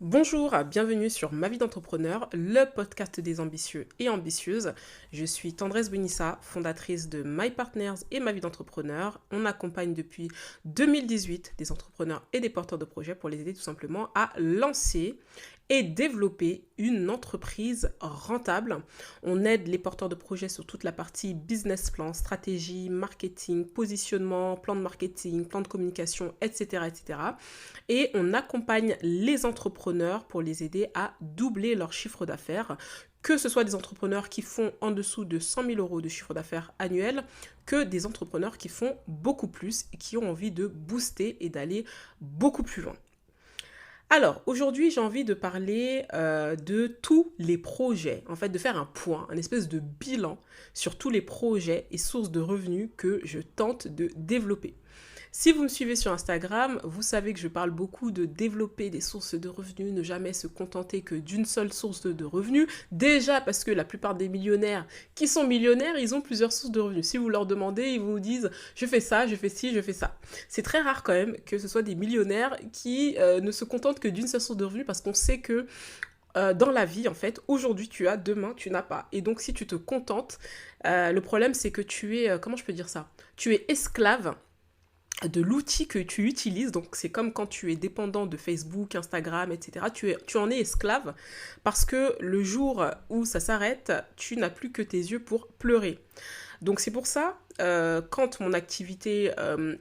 Bonjour, bienvenue sur Ma vie d'entrepreneur, le podcast des ambitieux et ambitieuses. Je suis Tendresse Benissa, fondatrice de My Partners et Ma vie d'entrepreneur. On accompagne depuis 2018 des entrepreneurs et des porteurs de projets pour les aider tout simplement à lancer et développer une entreprise rentable. On aide les porteurs de projets sur toute la partie business plan, stratégie, marketing, positionnement, plan de marketing, plan de communication, etc. etc. Et on accompagne les entrepreneurs pour les aider à doubler leur chiffre d'affaires, que ce soit des entrepreneurs qui font en dessous de 100 000 euros de chiffre d'affaires annuel, que des entrepreneurs qui font beaucoup plus et qui ont envie de booster et d'aller beaucoup plus loin. Alors, aujourd'hui, j'ai envie de parler de tous les projets, en fait, de faire un point, un espèce de bilan sur tous les projets et sources de revenus que je tente de développer. Si vous me suivez sur Instagram, vous savez que je parle beaucoup de développer des sources de revenus, ne jamais se contenter que d'une seule source de revenus. Déjà parce que la plupart des millionnaires qui sont millionnaires, ils ont plusieurs sources de revenus. Si vous leur demandez, ils vous disent « je fais ça, je fais ci, je fais ça ». C'est très rare quand même que ce soit des millionnaires qui ne se contentent que d'une seule source de revenus parce qu'on sait que dans la vie, en fait, aujourd'hui tu as, demain tu n'as pas. Et donc si tu te contentes, le problème c'est que tu es, comment je peux dire ça ? Tu es esclave de l'outil que tu utilises. Donc c'est comme quand tu es dépendant de Facebook, Instagram, etc. Tu en es esclave parce que le jour où ça s'arrête, tu n'as plus que tes yeux pour pleurer. Donc c'est pour ça, quand mon activité,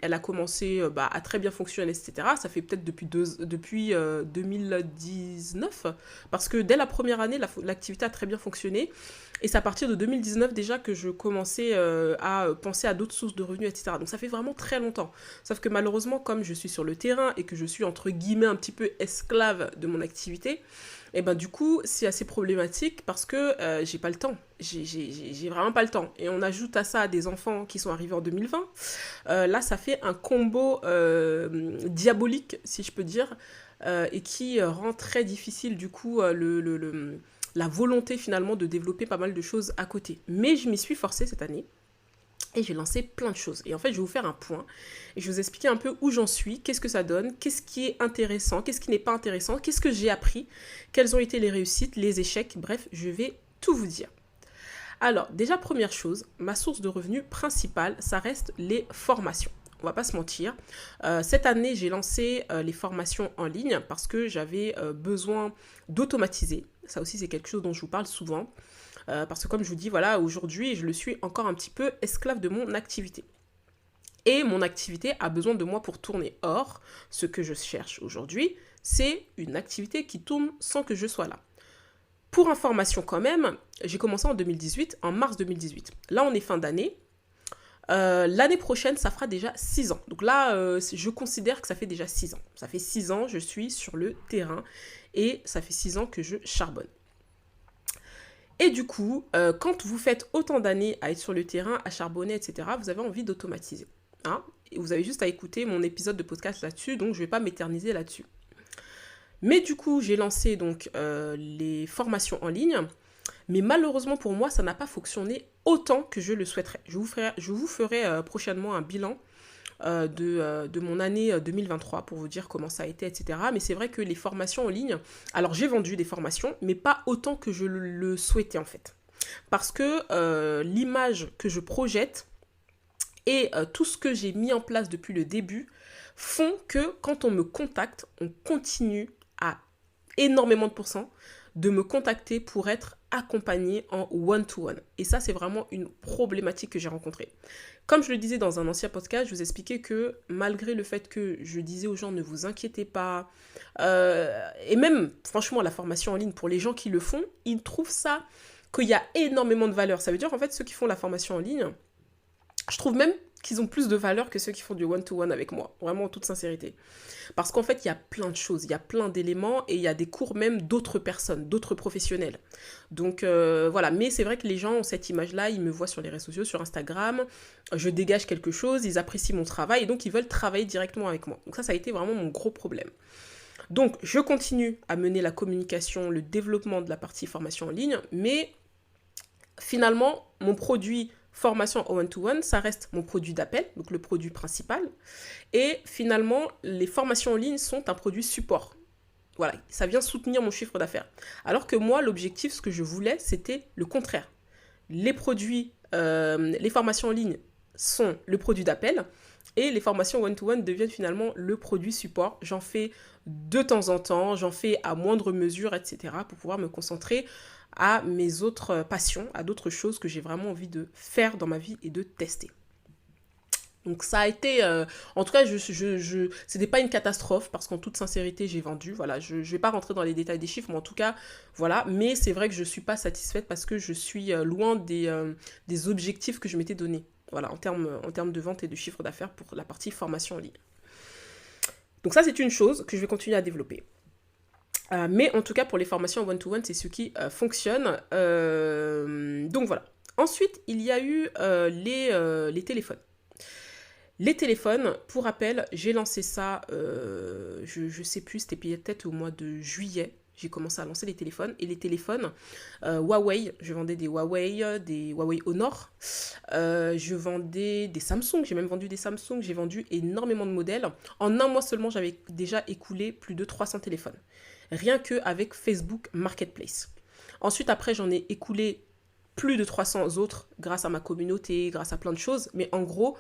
elle a commencé à très bien fonctionner, etc., ça fait peut-être depuis 2019, parce que dès la première année, l'activité a très bien fonctionné, et c'est à partir de 2019 déjà que je commençais à penser à d'autres sources de revenus, etc. Donc ça fait vraiment très longtemps. Sauf que malheureusement, comme je suis sur le terrain et que je suis entre guillemets un petit peu esclave de mon activité, et ben du coup c'est assez problématique parce que j'ai pas le temps, j'ai vraiment pas le temps. Et on ajoute à ça des enfants qui sont arrivés en 2020, là ça fait un combo diabolique si je peux dire, et qui rend très difficile du coup la volonté finalement de développer pas mal de choses à côté. Mais je m'y suis forcée cette année. Et j'ai lancé plein de choses. Et en fait, je vais vous faire un point. Et je vais vous expliquer un peu où j'en suis, qu'est-ce que ça donne, qu'est-ce qui est intéressant, qu'est-ce qui n'est pas intéressant, qu'est-ce que j'ai appris, quelles ont été les réussites, les échecs. Bref, je vais tout vous dire. Alors, déjà, première chose, ma source de revenus principale, ça reste les formations. On va pas se mentir. Cette année, j'ai lancé les formations en ligne parce que j'avais besoin d'automatiser. Ça aussi, c'est quelque chose dont je vous parle souvent. Parce que comme je vous dis, voilà, aujourd'hui, je le suis encore un petit peu esclave de mon activité. Et mon activité a besoin de moi pour tourner. Or, ce que je cherche aujourd'hui, c'est une activité qui tourne sans que je sois là. Pour information quand même, j'ai commencé en 2018, en mars 2018. Là, on est fin d'année. L'année prochaine, ça fera déjà 6 ans. Donc là, je considère que ça fait déjà 6 ans. Ça fait 6 ans, je suis sur le terrain et ça fait 6 ans que je charbonne. Et du coup, quand vous faites autant d'années à être sur le terrain, à charbonner, etc., vous avez envie d'automatiser. Hein, et vous avez juste à écouter mon épisode de podcast là-dessus, donc je ne vais pas m'éterniser là-dessus. Mais du coup, j'ai lancé donc les formations en ligne, mais malheureusement pour moi, ça n'a pas fonctionné autant que je le souhaiterais. Je vous ferai prochainement un bilan de mon année 2023 pour vous dire comment ça a été, etc. Mais c'est vrai que les formations en ligne, alors j'ai vendu des formations, mais pas autant que je le souhaitais en fait. Parce que l'image que je projette et tout ce que j'ai mis en place depuis le début font que quand on me contacte, on continue à énormément de pourcents de me contacter pour être accompagné en one-to-one. Et ça, c'est vraiment une problématique que j'ai rencontrée. Comme je le disais dans un ancien podcast, je vous expliquais que malgré le fait que je disais aux gens ne vous inquiétez pas, et même franchement la formation en ligne pour les gens qui le font, ils trouvent ça qu'il y a énormément de valeur. Ça veut dire qu'en fait ceux qui font la formation en ligne, je trouve même qu'ils ont plus de valeur que ceux qui font du one-to-one avec moi, vraiment en toute sincérité. Parce qu'en fait, il y a plein de choses, il y a plein d'éléments et il y a des cours même d'autres personnes, d'autres professionnels. Donc voilà, mais c'est vrai que les gens ont cette image-là, ils me voient sur les réseaux sociaux, sur Instagram, je dégage quelque chose, ils apprécient mon travail et donc ils veulent travailler directement avec moi. Donc ça a été vraiment mon gros problème. Donc je continue à mener la communication, le développement de la partie formation en ligne, mais finalement, mon produit formation en one-to-one, ça reste mon produit d'appel, donc le produit principal. Et finalement, les formations en ligne sont un produit support. Voilà, ça vient soutenir mon chiffre d'affaires. Alors que moi, l'objectif, ce que je voulais, c'était le contraire. Les formations en ligne sont le produit d'appel et les formations one-to-one deviennent finalement le produit support. J'en fais de temps en temps, j'en fais à moindre mesure, etc. pour pouvoir me concentrer à mes autres passions, à d'autres choses que j'ai vraiment envie de faire dans ma vie et de tester. Donc ça a été, en tout cas, c'était pas une catastrophe parce qu'en toute sincérité, j'ai vendu. Voilà, je vais pas rentrer dans les détails des chiffres, mais en tout cas, voilà. Mais c'est vrai que je suis pas satisfaite parce que je suis loin des objectifs que je m'étais donnés. Voilà, en termes de vente et de chiffre d'affaires pour la partie formation en ligne. Donc ça, c'est une chose que je vais continuer à développer. Mais en tout cas, pour les formations one-to-one, c'est ce qui fonctionne. Donc voilà. Ensuite, il y a eu les téléphones. Les téléphones, pour rappel, j'ai lancé ça, je sais plus, c'était peut-être au mois de juillet. J'ai commencé à lancer les téléphones. Et les téléphones, Huawei, je vendais des Huawei Honor. Je vendais des Samsung, j'ai même vendu des Samsung. J'ai vendu énormément de modèles. En un mois seulement, j'avais déjà écoulé plus de 300 téléphones. Rien qu'avec Facebook Marketplace. Ensuite, après, j'en ai écoulé plus de 300 autres grâce à ma communauté, grâce à plein de choses. Mais en gros,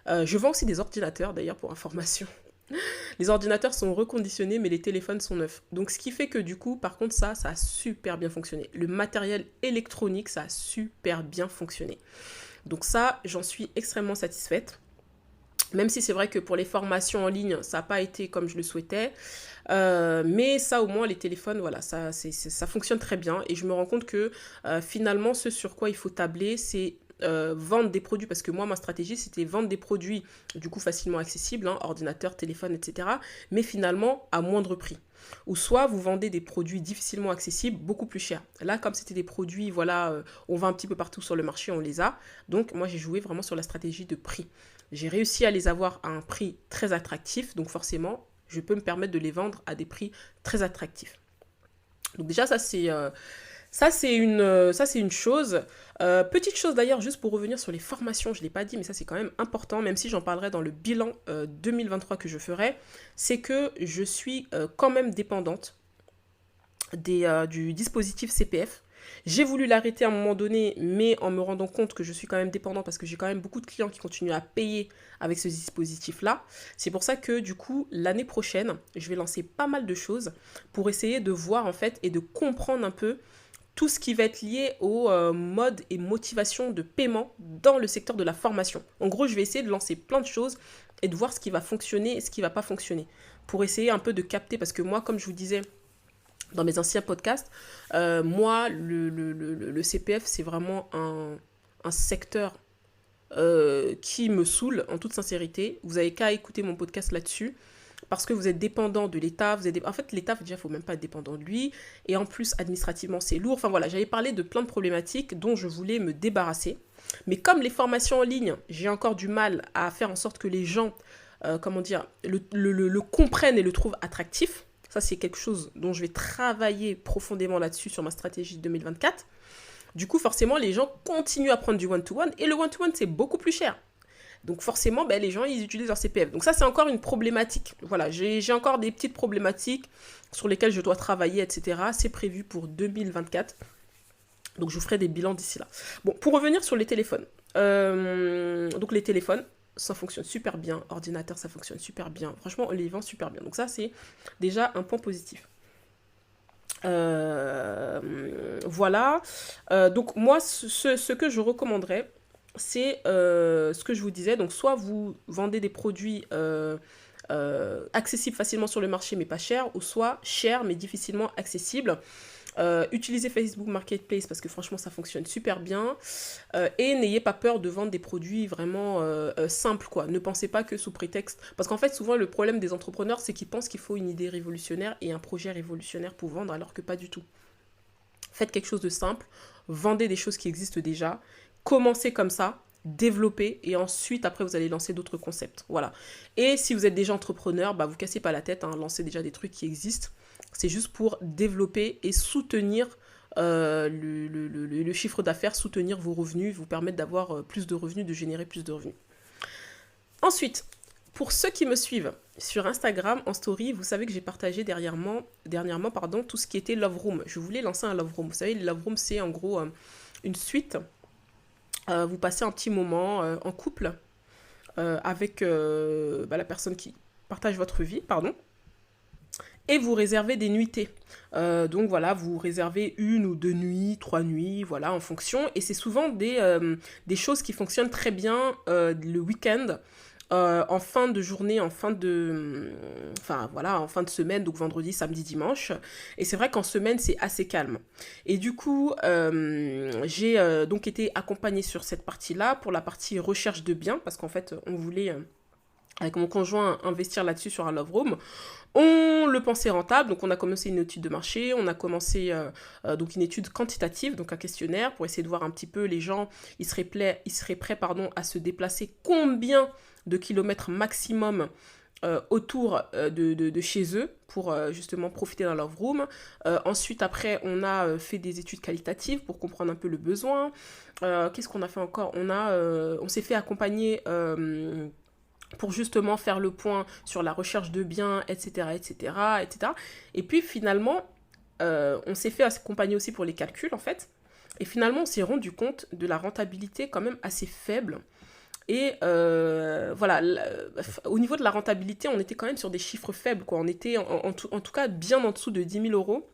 je vends aussi des ordinateurs, d'ailleurs, pour information. Les ordinateurs sont reconditionnés, mais les téléphones sont neufs. Donc, ce qui fait que du coup, par contre, ça a super bien fonctionné. Le matériel électronique, ça a super bien fonctionné. Donc ça, j'en suis extrêmement satisfaite. Même si c'est vrai que pour les formations en ligne, ça n'a pas été comme je le souhaitais. Mais ça, au moins, les téléphones, voilà, ça fonctionne très bien. Et je me rends compte que finalement, ce sur quoi il faut tabler, c'est vendre des produits, parce que moi ma stratégie c'était vendre des produits du coup facilement accessibles, hein, ordinateur, téléphone, etc. mais finalement à moindre prix. Ou soit vous vendez des produits difficilement accessibles, beaucoup plus chers. Là, comme c'était des produits, voilà, on va un petit peu partout sur le marché, on les a. Donc moi j'ai joué vraiment sur la stratégie de prix. J'ai réussi à les avoir à un prix très attractif, donc forcément je peux me permettre de les vendre à des prix très attractifs. Donc déjà ça c'est une chose. Petite chose d'ailleurs, juste pour revenir sur les formations, je ne l'ai pas dit, mais ça c'est quand même important, même si j'en parlerai dans le bilan 2023 que je ferai, c'est que je suis quand même dépendante du dispositif CPF. J'ai voulu l'arrêter à un moment donné, mais en me rendant compte que je suis quand même dépendante parce que j'ai quand même beaucoup de clients qui continuent à payer avec ce dispositif-là. C'est pour ça que du coup, l'année prochaine, je vais lancer pas mal de choses pour essayer de voir en fait et de comprendre un peu tout ce qui va être lié au mode et motivation de paiement dans le secteur de la formation. En gros, je vais essayer de lancer plein de choses et de voir ce qui va fonctionner et ce qui ne va pas fonctionner. Pour essayer un peu de capter, parce que moi, comme je vous disais dans mes anciens podcasts, moi, le CPF, c'est vraiment un secteur qui me saoule, en toute sincérité. Vous n'avez qu'à écouter mon podcast là-dessus. Parce que vous êtes dépendant de l'État. En fait, l'État, déjà, il ne faut même pas être dépendant de lui. Et en plus, administrativement, c'est lourd. Enfin voilà, j'avais parlé de plein de problématiques dont je voulais me débarrasser. Mais comme les formations en ligne, j'ai encore du mal à faire en sorte que les gens, le comprennent et le trouvent attractif. Ça, c'est quelque chose dont je vais travailler profondément là-dessus sur ma stratégie 2024. Du coup, forcément, les gens continuent à prendre du one-to-one. Et le one-to-one, c'est beaucoup plus cher. Donc forcément, les gens, ils utilisent leur CPF. Donc ça, c'est encore une problématique. Voilà, j'ai encore des petites problématiques sur lesquelles je dois travailler, etc. C'est prévu pour 2024. Donc je vous ferai des bilans d'ici là. Bon, pour revenir sur les téléphones. Donc les téléphones, ça fonctionne super bien. Ordinateur, ça fonctionne super bien. Franchement, on les vend super bien. Donc ça, c'est déjà un point positif. Voilà. Donc moi, ce que je recommanderais, c'est ce que je vous disais. Donc soit vous vendez des produits accessibles facilement sur le marché mais pas chers, ou soit chers mais difficilement accessibles. Utilisez Facebook Marketplace parce que franchement ça fonctionne super bien, et n'ayez pas peur de vendre des produits vraiment simples quoi. Ne pensez pas que sous prétexte, parce qu'en fait souvent le problème des entrepreneurs c'est qu'ils pensent qu'il faut une idée révolutionnaire et un projet révolutionnaire pour vendre, alors que pas du tout. Faites quelque chose de simple, vendez des choses qui existent déjà, commencez comme ça, développez, et ensuite après vous allez lancer d'autres concepts. Voilà. Et si vous êtes déjà entrepreneur, vous cassez pas la tête, lancez déjà des trucs qui existent. C'est juste pour développer et soutenir le chiffre d'affaires, soutenir vos revenus, vous permettre d'avoir plus de revenus, de générer plus de revenus. Ensuite, pour ceux qui me suivent sur Instagram, en story, vous savez que j'ai partagé dernièrement, tout ce qui était Love Room. Je voulais lancer un Love Room. Vous savez, le Love Room, c'est en gros une suite. Vous passez un petit moment en couple avec la personne qui partage votre vie, pardon. Et vous réservez des nuitées. Donc voilà, vous réservez 1 ou 2 nuits, 3 nuits, voilà, en fonction. Et c'est souvent des choses qui fonctionnent très bien le week-end, en fin de journée, en fin de semaine, donc vendredi, samedi, dimanche. Et c'est vrai qu'en semaine, c'est assez calme. Et du coup, j'ai donc été accompagnée sur cette partie-là, pour la partie recherche de biens, parce qu'en fait, on voulait, avec mon conjoint, investir là-dessus sur un Love Room. On le pensait rentable, donc on a commencé une étude de marché, on a commencé donc une étude quantitative, donc un questionnaire, pour essayer de voir un petit peu les gens, ils seraient prêts à se déplacer combien de kilomètres maximum autour de chez eux pour justement profiter d'un Love Room. Ensuite, après, on a fait des études qualitatives pour comprendre un peu le besoin. Qu'est-ce qu'on a fait encore ? On s'est fait accompagner pour justement faire le point sur la recherche de biens, etc., etc., etc. Et puis finalement, on s'est fait accompagner aussi pour les calculs, en fait. Et finalement, on s'est rendu compte de la rentabilité quand même assez faible. Et voilà, au niveau de la rentabilité, on était quand même sur des chiffres faibles, quoi. On était en tout cas bien en dessous de 10 000 euros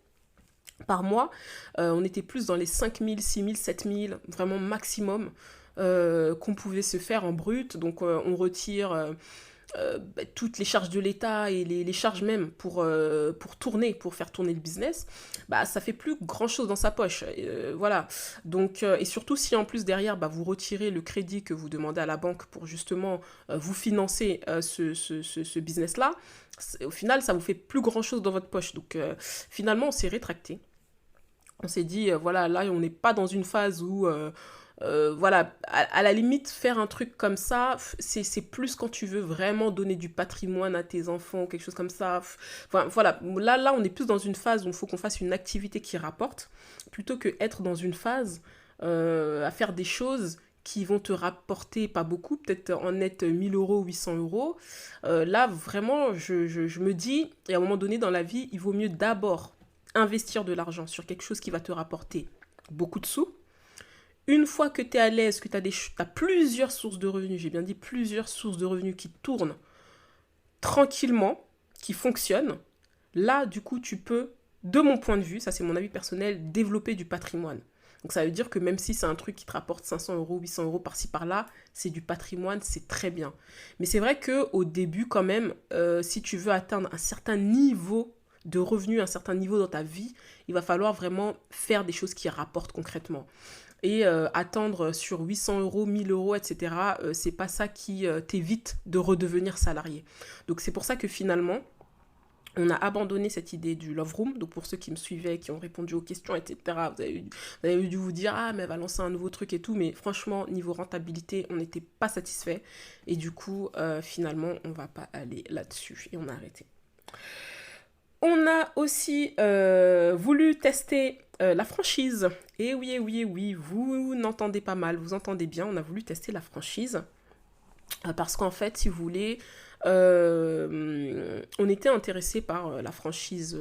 par mois. On était plus dans les 5 000, 6 000, 7 000, vraiment maximum, qu'on pouvait se faire en brut. Donc on retire toutes les charges de l'État et les charges même pour faire tourner le business, ça fait plus grand chose dans sa poche. Voilà. Donc, et surtout si en plus derrière, vous retirez le crédit que vous demandez à la banque pour justement vous financer ce business-là, au final, ça vous fait plus grand chose dans votre poche. Donc finalement, on s'est rétracté. On s'est dit, voilà, là, on n'est pas dans une phase où voilà, à la limite, faire un truc comme ça, c'est plus quand tu veux vraiment donner du patrimoine à tes enfants ou quelque chose comme ça. Enfin, voilà, là, on est plus dans une phase où il faut qu'on fasse une activité qui rapporte, plutôt que être dans une phase à faire des choses qui vont te rapporter pas beaucoup, peut-être en net 1000 euros, 800 euros. Là, vraiment, je me dis, et à un moment donné dans la vie, il vaut mieux d'abord investir de l'argent sur quelque chose qui va te rapporter beaucoup de sous. Une fois que tu es à l'aise, que tu as plusieurs sources de revenus, j'ai bien dit plusieurs sources de revenus qui tournent tranquillement, qui fonctionnent, là, du coup, tu peux, de mon point de vue, ça c'est mon avis personnel, développer du patrimoine. Donc ça veut dire que même si c'est un truc qui te rapporte 500 euros, 800 euros par-ci par-là, c'est du patrimoine, c'est très bien. Mais c'est vrai qu'au début, quand même, si tu veux atteindre un certain niveau de revenus, un certain niveau dans ta vie, il va falloir vraiment faire des choses qui rapportent concrètement. Et attendre sur 800 euros, 1000 euros, etc., c'est pas ça qui t'évite de redevenir salarié. Donc c'est pour ça que finalement, on a abandonné cette idée du Love Room. Donc pour ceux qui me suivaient, qui ont répondu aux questions, etc., vous avez dû vous dire, ah mais elle va lancer un nouveau truc et tout. Mais franchement, niveau rentabilité, on n'était pas satisfait. Et du coup, finalement, on va pas aller là-dessus. Et on a arrêté. On a aussi voulu tester la franchise. Et oui, vous n'entendez pas mal, vous entendez bien, on a voulu tester la franchise. Parce qu'en fait, si vous voulez, on était intéressé par une franchise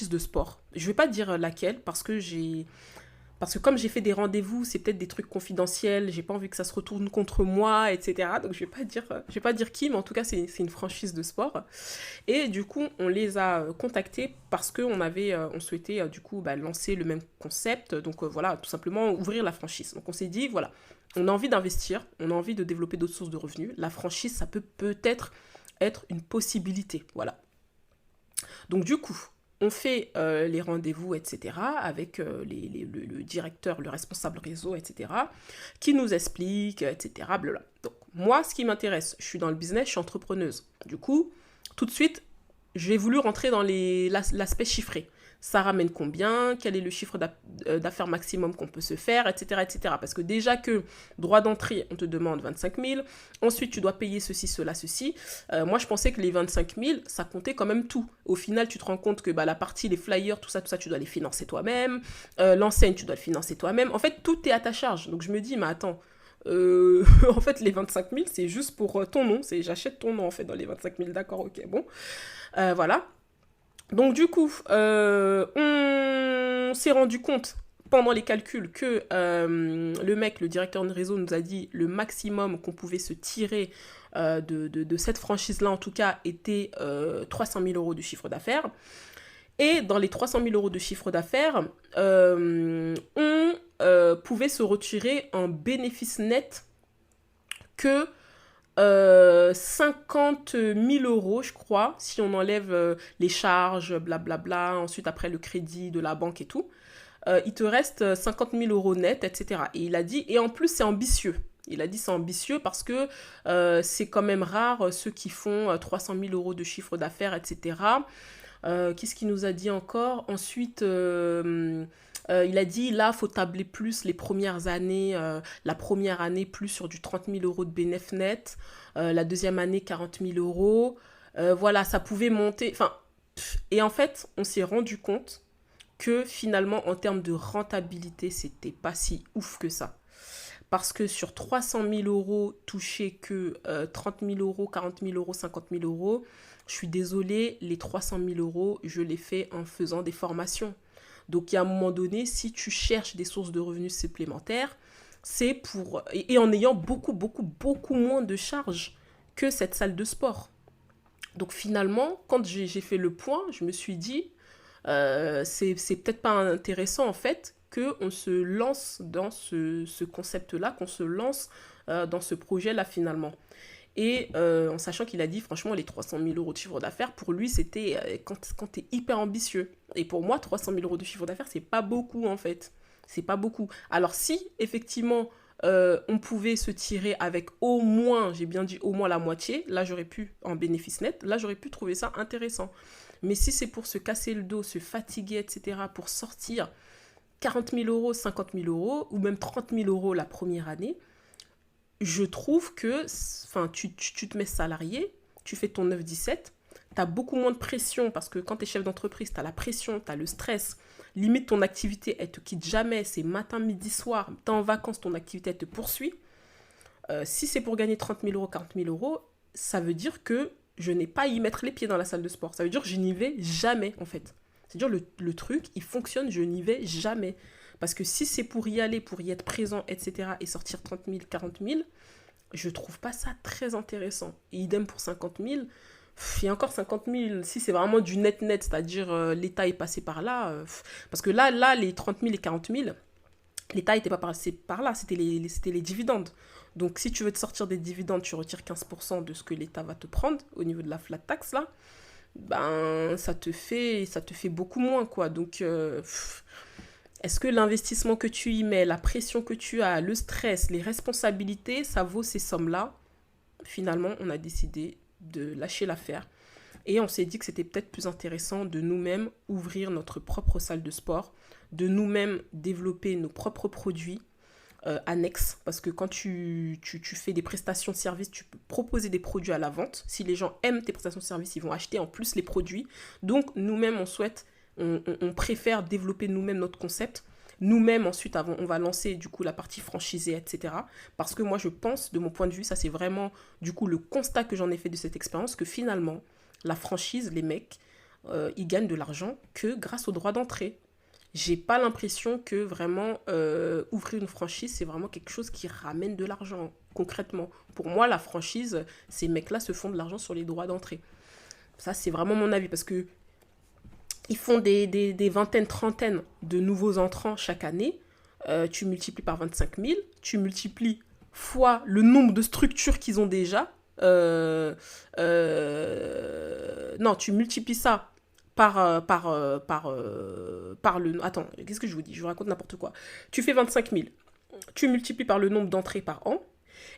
de sport. Je ne vais pas dire laquelle, parce que comme j'ai fait des rendez-vous, c'est peut-être des trucs confidentiels, j'ai pas envie que ça se retourne contre moi, etc. Donc je vais pas dire qui, mais en tout cas c'est une franchise de sport. Et du coup, on les a contactés parce qu'on souhaitait du coup lancer le même concept. Donc voilà, tout simplement ouvrir la franchise. Donc on s'est dit, voilà, on a envie d'investir, on a envie de développer d'autres sources de revenus. La franchise, ça peut peut-être être une possibilité, voilà. Donc du coup, on fait les rendez-vous, etc., avec le directeur, le responsable réseau, etc., qui nous explique, etc., blablabla. Donc, moi, ce qui m'intéresse, je suis dans le business, je suis entrepreneuse. Du coup, tout de suite, j'ai voulu rentrer dans l'aspect chiffré. ça ramène combien, quel est le chiffre d'affaires maximum qu'on peut se faire, etc., etc. Parce que déjà que droit d'entrée, on te demande 25 000, ensuite tu dois payer ceci, cela, ceci. Moi, je pensais que les 25 000, ça comptait quand même tout. Au final, tu te rends compte que la partie, les flyers, tout ça, tu dois les financer toi-même. L'enseigne, tu dois le financer toi-même. En fait, tout est à ta charge. Donc, je me dis, mais attends, en fait, les 25 000, c'est juste pour ton nom. J'achète ton nom, en fait, dans les 25 000. D'accord, ok, bon. Voilà. Donc du coup, on s'est rendu compte pendant les calculs que le directeur de réseau nous a dit le maximum qu'on pouvait se tirer de cette franchise-là, en tout cas, était 300 000 euros de chiffre d'affaires. Et dans les 300 000 euros de chiffre d'affaires, on pouvait se retirer un bénéfice net que 50 000 euros, je crois, si on enlève les charges, blablabla, ensuite après le crédit de la banque et tout, il te reste 50 000 euros net, etc. Et il a dit, et en plus c'est ambitieux. Il a dit c'est ambitieux parce que c'est quand même rare ceux qui font 300 000 euros de chiffre d'affaires, etc. Qu'est-ce qu'il nous a dit encore? Ensuite, il a dit, là, il faut tabler plus les premières années. La première année, plus sur du 30 000 euros de bénéfice net. La deuxième année, 40 000 euros. Voilà, ça pouvait monter. Enfin, et en fait, on s'est rendu compte que finalement, en termes de rentabilité, c'était pas si ouf que ça. Parce que sur 300 000 euros, toucher que 30 000 euros, 40 000 euros, 50 000 euros, je suis désolée, les 300 000 euros, je les fais en faisant des formations. Donc, il y a un moment donné, si tu cherches des sources de revenus supplémentaires, c'est pour... Et en ayant beaucoup moins de charges que cette salle de sport. Donc, finalement, quand j'ai fait le point, je me suis dit, c'est peut-être pas intéressant, en fait, qu'on se lance dans ce concept-là, qu'on se lance dans ce projet-là, finalement. Et en sachant qu'il a dit, franchement, les 300 000 euros de chiffre d'affaires, pour lui, c'était quand tu es hyper ambitieux. Et pour moi, 300 000 euros de chiffre d'affaires, c'est pas beaucoup, en fait. C'est pas beaucoup. Alors, si, effectivement, on pouvait se tirer avec au moins, j'ai bien dit au moins la moitié, là, j'aurais pu, en bénéfice net, là, j'aurais pu trouver ça intéressant. Mais si c'est pour se casser le dos, se fatiguer, etc., pour sortir 40 000 euros, 50 000 euros, ou même 30 000 euros la première année, je trouve que tu te mets salarié, tu fais ton 9-17, tu as beaucoup moins de pression parce que quand tu es chef d'entreprise, tu as la pression, tu as le stress. Limite, ton activité, elle te quitte jamais. C'est matin, midi, soir. Tu es en vacances, ton activité, elle te poursuit. Si c'est pour gagner 30 000 euros, 40 000 euros, ça veut dire que je n'ai pas à y mettre les pieds dans la salle de sport. Ça veut dire que je n'y vais jamais, en fait. C'est-à-dire le truc, il fonctionne, je n'y vais jamais. Parce que si c'est pour y aller, pour y être présent, etc., et sortir 30 000, 40 000, je trouve pas ça très intéressant. Et idem pour 50 000, il y a encore 50 000, si c'est vraiment du net-net, c'est-à-dire l'État est passé par là, parce que là, les 30 000 et 40 000, l'État n'était pas passé par là, c'était les dividendes. Donc si tu veux te sortir des dividendes, tu retires 15% de ce que l'État va te prendre au niveau de la flat tax, là, ben ça te fait beaucoup moins, quoi. Donc... est-ce que l'investissement que tu y mets, la pression que tu as, le stress, les responsabilités, ça vaut ces sommes-là? Finalement, on a décidé de lâcher l'affaire. Et on s'est dit que c'était peut-être plus intéressant de nous-mêmes ouvrir notre propre salle de sport, de nous-mêmes développer nos propres produits annexes. Parce que quand tu fais des prestations de services, tu peux proposer des produits à la vente. Si les gens aiment tes prestations de services, ils vont acheter en plus les produits. Donc, nous-mêmes, on préfère développer nous-mêmes notre concept. Nous-mêmes, ensuite, on va lancer du coup la partie franchisée, etc. Parce que moi, je pense, de mon point de vue, ça c'est vraiment du coup le constat que j'en ai fait de cette expérience, que finalement, la franchise, les mecs, ils gagnent de l'argent que grâce au droit d'entrée. J'ai pas l'impression que vraiment ouvrir une franchise, c'est vraiment quelque chose qui ramène de l'argent, concrètement. Pour moi, la franchise, ces mecs-là se font de l'argent sur les droits d'entrée. Ça, c'est vraiment mon avis, parce que ils font des vingtaines, trentaines de nouveaux entrants chaque année. Tu multiplies par 25 000, tu multiplies fois le nombre de structures qu'ils ont déjà. Non, tu multiplies ça par le... Attends, qu'est-ce que je vous dis? Je vous raconte n'importe quoi. Tu fais 25 000, tu multiplies par le nombre d'entrées par an,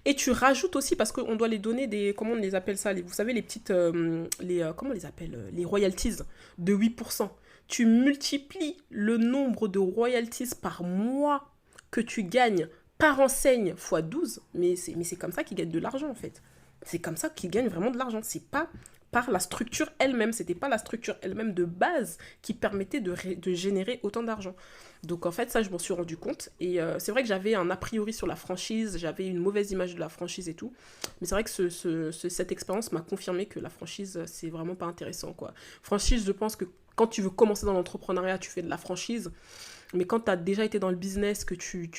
et tu rajoutes aussi, parce qu'on doit les donner des... Comment on les appelle ça? Vous savez, les petites... comment on les appelle? Les royalties de 8%. tu multiplies le nombre de royalties par mois que tu gagnes par enseigne fois 12, mais c'est comme ça qu'ils gagnent de l'argent en fait. C'est comme ça qu'ils gagnent vraiment de l'argent. C'est pas par la structure elle-même. C'était pas la structure elle-même de base qui permettait de générer autant d'argent. Donc en fait, ça, je m'en suis rendu compte. Et c'est vrai que j'avais un a priori sur la franchise, j'avais une mauvaise image de la franchise et tout. Mais c'est vrai que cette expérience m'a confirmé que la franchise, c'est vraiment pas intéressant, quoi. Franchise, je pense que quand tu veux commencer dans l'entrepreneuriat, tu fais de la franchise. Mais quand tu as déjà été dans le business, que tu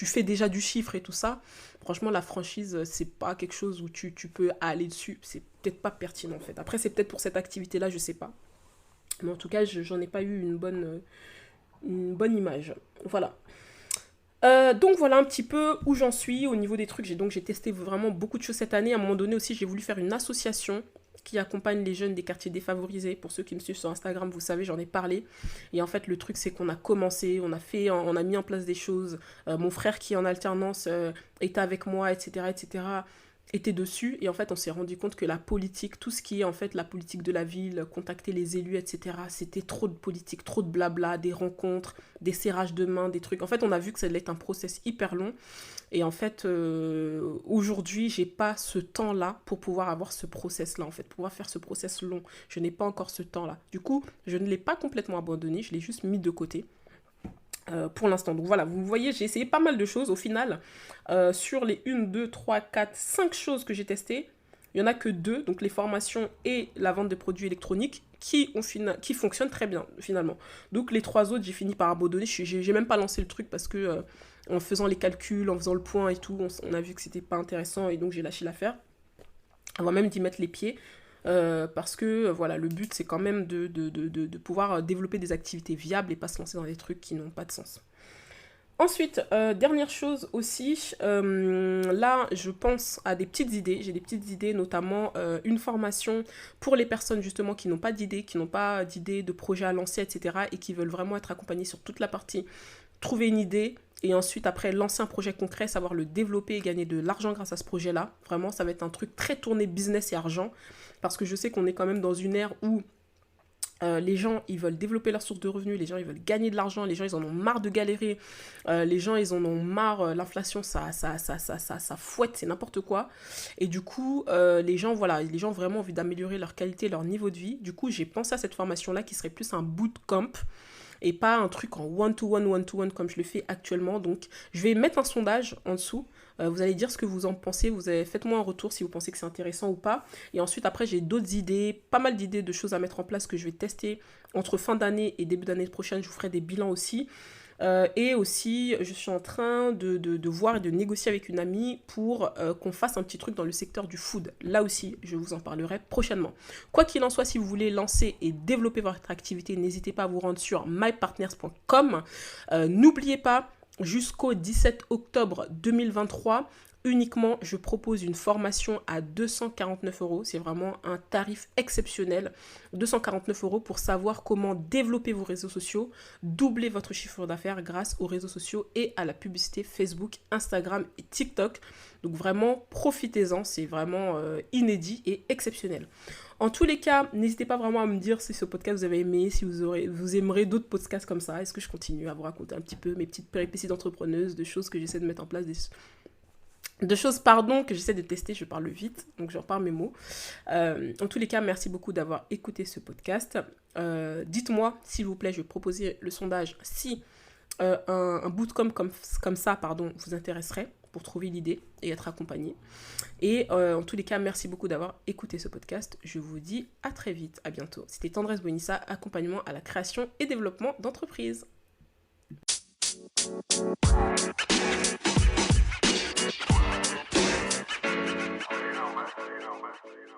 fais déjà du chiffre et tout ça, franchement, la franchise, c'est pas quelque chose où tu peux aller dessus. C'est peut-être pas pertinent, en fait. Après, c'est peut-être pour cette activité-là, je sais pas. Mais en tout cas, j'en ai pas eu une bonne image. Voilà. Donc voilà un petit peu où j'en suis au niveau des trucs. J'ai testé vraiment beaucoup de choses cette année. À un moment donné aussi, j'ai voulu faire une association qui accompagne les jeunes des quartiers défavorisés. Pour ceux qui me suivent sur Instagram, vous savez, j'en ai parlé. Et en fait, le truc, c'est qu'on a commencé, on a mis en place des choses. Mon frère qui est en alternance était avec moi, etc., etc., était dessus. Et en fait, on s'est rendu compte que la politique, tout ce qui est en fait la politique de la ville, contacter les élus, etc., c'était trop de politique, trop de blabla, des rencontres, des serrages de mains, des trucs. En fait, on a vu que ça allait être un process hyper long. Et en fait, aujourd'hui, j'ai pas ce temps-là pour pouvoir avoir ce process-là, en fait, pour pouvoir faire ce process long. Je n'ai pas encore ce temps-là. Du coup, je ne l'ai pas complètement abandonné, je l'ai juste mis de côté. Pour l'instant. Donc voilà, vous voyez, j'ai essayé pas mal de choses. Au final, sur les 1, 2, 3, 4, 5 choses que j'ai testées, il n'y en a que 2, donc les formations et la vente de produits électroniques, qui fonctionnent très bien, finalement. Donc les 3 autres, j'ai fini par abandonner. J'ai même pas lancé le truc parce que en faisant les calculs, en faisant le point et tout, on a vu que c'était pas intéressant et donc j'ai lâché l'affaire. Avant même d'y mettre les pieds. Parce que voilà, le but c'est quand même de pouvoir développer des activités viables et pas se lancer dans des trucs qui n'ont pas de sens. Ensuite, dernière chose aussi, là je pense à des petites idées, j'ai des petites idées, notamment une formation pour les personnes justement qui n'ont pas d'idées, de projet à lancer, etc. et qui veulent vraiment être accompagnées sur toute la partie trouver une idée et ensuite après lancer un projet concret, savoir le développer et gagner de l'argent grâce à ce projet-là. Vraiment, ça va être un truc très tourné business et argent parce que je sais qu'on est quand même dans une ère où les gens, ils veulent développer leur source de revenus, les gens, ils veulent gagner de l'argent, les gens, ils en ont marre de galérer, les gens, ils en ont marre, l'inflation, ça fouette, c'est n'importe quoi. Et du coup, les gens, voilà, les gens vraiment ont envie d'améliorer leur qualité, leur niveau de vie. Du coup, j'ai pensé à cette formation-là qui serait plus un bootcamp et pas un truc en one-to-one comme je le fais actuellement. Donc, je vais mettre un sondage en dessous. Vous allez dire ce que vous en pensez. Faites-moi un retour si vous pensez que c'est intéressant ou pas. Et ensuite, après, j'ai d'autres idées, pas mal d'idées de choses à mettre en place que je vais tester entre fin d'année et début d'année prochaine. Je vous ferai des bilans aussi. Et aussi, je suis en train de voir et de négocier avec une amie pour qu'on fasse un petit truc dans le secteur du food. Là aussi, je vous en parlerai prochainement. Quoi qu'il en soit, si vous voulez lancer et développer votre activité, n'hésitez pas à vous rendre sur mypartners.com. N'oubliez pas, jusqu'au 17 octobre 2023, uniquement, je propose une formation à 249 €. C'est vraiment un tarif exceptionnel. 249 € pour savoir comment développer vos réseaux sociaux, doubler votre chiffre d'affaires grâce aux réseaux sociaux et à la publicité Facebook, Instagram et TikTok. Donc vraiment, profitez-en. C'est vraiment inédit et exceptionnel. En tous les cas, n'hésitez pas vraiment à me dire si ce podcast vous avez aimé, si vous aimerez d'autres podcasts comme ça. Est-ce que je continue à vous raconter un petit peu mes petites péripéties d'entrepreneuse, de choses que j'essaie de mettre en place, de choses, que j'essaie de tester, je parle vite, donc je repars mes mots. En tous les cas, merci beaucoup d'avoir écouté ce podcast. Dites-moi, s'il vous plaît, je vais proposer le sondage, si un bootcamp comme ça, vous intéresserait pour trouver l'idée et être accompagné. Et en tous les cas, merci beaucoup d'avoir écouté ce podcast. Je vous dis à très vite, à bientôt. C'était Tendresse Bonissa, accompagnement à la création et développement d'entreprises. You know, man.